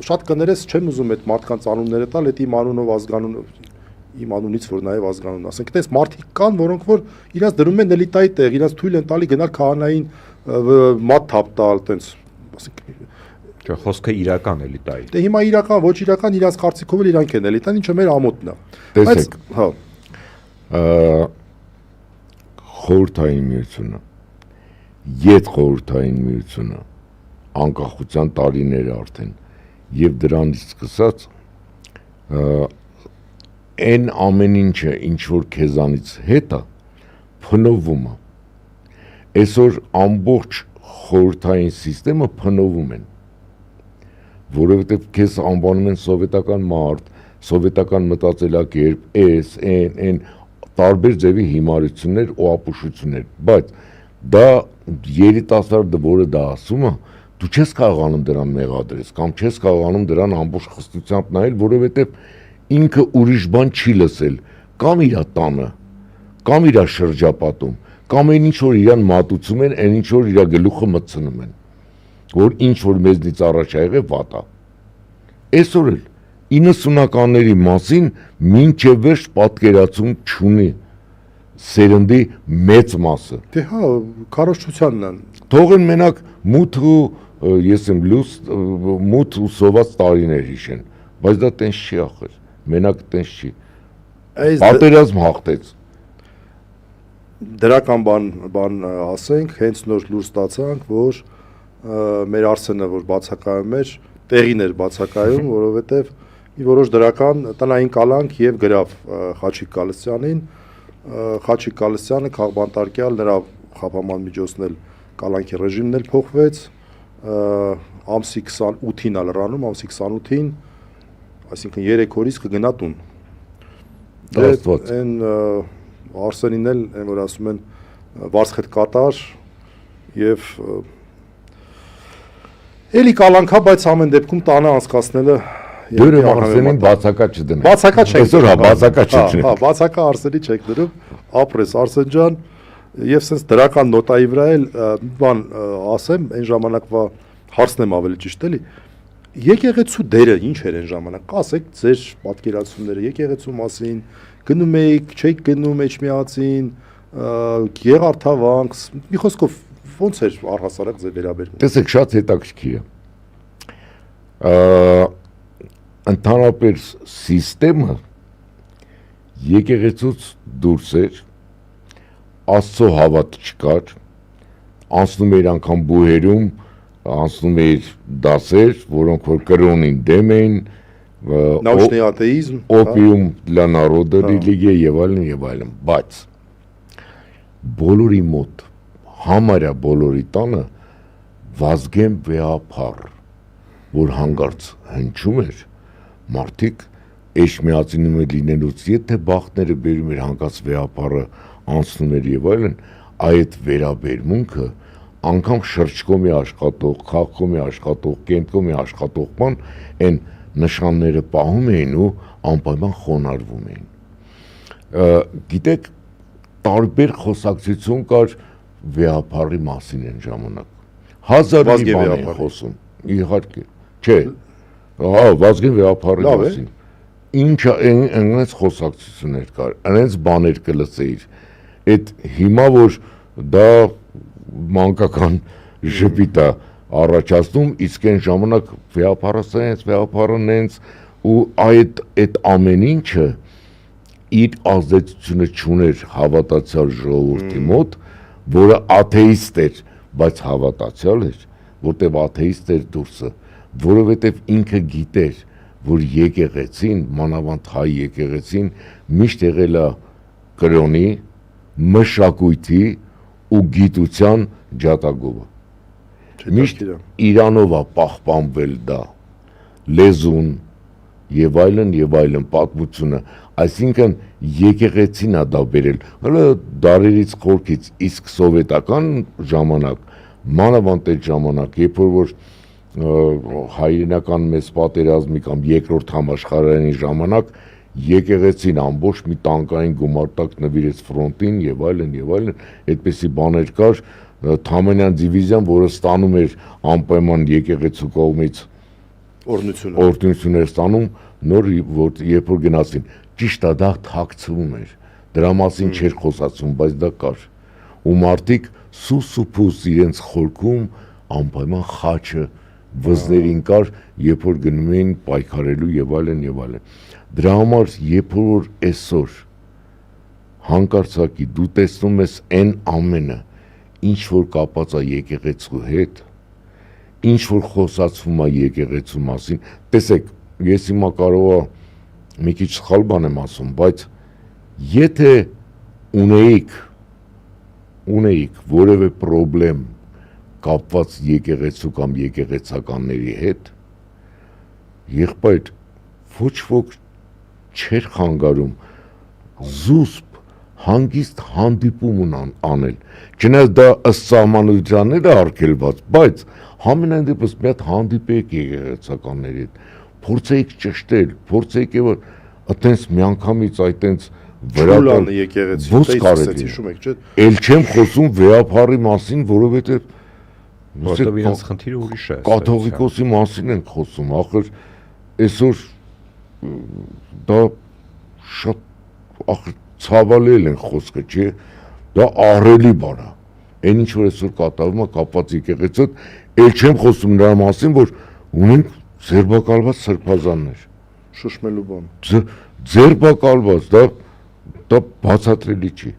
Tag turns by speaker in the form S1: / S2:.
S1: շատ կներես չեմ ուզում այդ մարդկանց անունները տալ, այդ իմ անունով ազգանուն իմ անունից որ նաև ազգանուն, ասենք այդպես մարդիկ կան, որոնք որ իրաց դնում են էլիտայի տեղ, իրաց թույլ են տալի գնալ քահանային մատ թափ տալ, այտենց, ասենք
S2: Չէ, խոսքը իրական էլիտայի։
S1: Դե հիմա իրական, ոչ իրական, իրաց կարծիքով էլ իրանք են էլիտան, ինչը մեր ամոթն է։
S3: Տեսեք,
S1: հա։
S3: Խորհրդային միությունը, Ետ խորհրդային միությունը, անկախության տարիներ արդեն, եւ դրանից սկսած այն ամեն ինչը, ինչ որ քեզանից հետ է, փնովում է։ Այսօր ամբողջ խորհրդային համակարգը փնովում են, որովհետև քեզ անվանում են սովետական մարդ, սովետական մտածելակերպ, այն տարբեր ձևի հիմարություններ ու ապուշություններ, բայց դա երիտասարդը, որը դա ասում է, դու չես կարողանում դրան մեղադրես, կամ չես կարողանում դրան ամբողջ խստությամբ նայել, որովհետև ինքը ուրիշ բան չի լսել, կամ իր տանը, կամ իր շրջապատում, կամ այն ինչ որ իրան մատուցում են, այն ինչ որ իր գլուխը մտցնում են, որ ինչ որ մեզնից առաջ ա եղել վատ է։ Այսօր էլ 90-ականների մասին մինչև վերջ պատկերացում չունի սերնդի մեծ մասը։
S1: Դե հա, քարոզչությանն են։
S3: Թողեն մենակ մութ ու ես եմ լույս մութ ու սոված տարիներ հիշեն, բայց դա տենց չի ախր, մենակ տենց չի։ Պատերազմ հաղթեց։
S1: Դրական բան ասենք, հենց նոր լուր ստացանք, որ մեր Արսենը որ բացակայում էր, տեղին էր բացակայում, որովհետև մի որոշ դրական տնային կալանք եւ գրավ Խաչիկ Գալստյանին, Խաչիկ Գալստյանը քաղբանտարկյալ նրա խափաման միջոցն էլ կալանքի ռեժիմն էլ փոխվեց, ամսի 28-ին ա լրանում, ամսի 28-ին, այսինքն 3 օրից կգնա տուն։ Այն Արսենին էլ այն որ ասում են վարձխետ կատար եւ էլի կալանքա, բայց ամեն դեպքում տանը անցկացնելը
S3: դուրը Արսենին բացակա չդնեն։
S1: Բացակա չեք։
S3: Այսօր հա բացակա չդնեն։
S1: Հա, բացակա Արսենի չեք դրում, ապրես Արսեն ջան, եւ sense դրական նոտայի վրա էլ բան ասեմ, այն ժամանակվա հարցն եմ ավելի ճիշտ էլի։ Եկեղեցու դերը ինչ էր այն ժամանակ։ Ասեք ձեր պատկերացումները եկեղեցու մասին, գնում եք, չեք գնում Էջմիածին, Գեղարդավանք, մի խոսքով ոնց էր առհասարակ ձեր վերաբերմունքը։
S3: Տեսեք, շատ հետաքրքիր է։ Ընդհանրապես համակարգը եկեղեցուց դուրս էր, Աստծո հավատ չկար, անցնում էր անգամ բուհերում, անցնում էր դասեր, որոնք որ կրոնին դեմ էին,
S1: Նաուչնի աթեիզմ,
S3: օպիում для народа ռելիգիա եւ այլն, բայց բոլորի մոտ, համարյա բոլորի տանը Վազգեն վեհափառ, որ հանգարց հնչում էր, մարդիկ Էջմիածինում լինելուց, եթե բախտները բերում էր հանգած վեհափառը անցնում էր եւ այլն, այդ վերաբերմունքը անգամ շրջկոմի աշխատող, քաղաքոմի աշխատող, կենտրոնի աշխատողման այն նշանները պահում էին ու անպայման խոնարհվում էին։ Գիտեք, տարբեր խոսակցություն կար վեհափառի մասին այն ժամանակ։ Հազար մի բան են խոսում, իհարկե, չէ, հա, Վազգեն վեհափառի մասին։ Ինչա այնպես խոսակցություններ կար, այնպես բաներ կլսեիր։ Այդ հիմա որ դա մանկական ժպիտ է առաջացնում, իսկ այն ժամանակ վեհափառը սենց, վեհափառը նենց ու այդ ամեն ինչը իր ազդեցությունը չուներ հավատացյալ ժողովրդի մոտ, որը աթեիստ էր, բայց հավատացյալ էր, որտեղ աթեիստ էր դուրսը, որովհետև ինքը գիտեր, որ եկեղեցին, մանավանդ հայ եկեղեցին միշտ եղել է կրոնի, մշակույթի ու գիտության ջատագովը։ Միշտ իրանով է պահպանվել դա, լեզուն եւ այլն պատմությունը, այսինքն եկեղեցին է դա բերել, հələ դարերից խորքից, իսկ սովետական ժամանակ, մանավանդ այդ ժամանակ, երբ որ հայրենական մեծ պատերազմի կամ երկրորդ համաշխարհային ժամանակ եկեղեցին ամբողջ մի տանկային գումարտակ նվիրեց ֆրոնտին եւ այլն, այդպիսի բաներ կար, Թամանյան դիվիզիան, որը ստանում էր անպայման եկեղեցու կողմից օրդինություն էր ստանում, նոր որ երբ որ գնացին, ճիշտ է դա թաքցվում էր, դրա մասին չէր խոսացում, բայց դա կար, ու մարդիկ սուս ու փուս իրենց խորքում անպայման խաչը վզներին կար, երբ որ գնում էին պայքարելու եւ այլն եւ այլն, դրա համար երբ որ այսօր հանկարծակի դու տեսնում ես այն ամենը, ինչ որ կապած է եկեղեցու հետ, ինչ որ խոսացվում է եկեղեցու մասին, տեսեք, ես հիմա կարող եմ մի քիչ սխալ բան եմ ասում, բայց եթե ունեիք որևէ պրոբլեմ կապված եկեղեցու կամ եկեղեցականների հետ, եղբայր ոչ ոք չէր խանգարում զուսպ հանգիստ հանդիպում անել, չնայած դա ըստ սահմանության է արգելված, բայց համենայն դեպս մի հատ հանդիպեք եկեղեցականների հետ, փորձեիք ճշտել, փորձեիք եւ այտենց միանգամից այտենց
S1: վրան եկեղեցի
S3: ո՞ց կարելի
S1: հիշում եք, չէ՞։
S3: Էլ չեմ խոսում վեհապարի մասին, որովհետեւ
S2: որտեղ իրենց խնդիրը ուրիշ է։
S3: Կաթողիկոսի մասին ենք խոսում, ախր այսօր դա շատ ախր ցավալել են խոսքը, չէ՞։ Դա ահռելի բան է։ Այն ինչ որ այսօր կատարվում է կապված եկեղեցու հետ, էլ չեմ խոսում նրա մասին, որ ունենք ձերբակալված սրբազաններ։
S1: Շշմելու բան։
S3: Ձերբակալված, դա բացատրելի չի։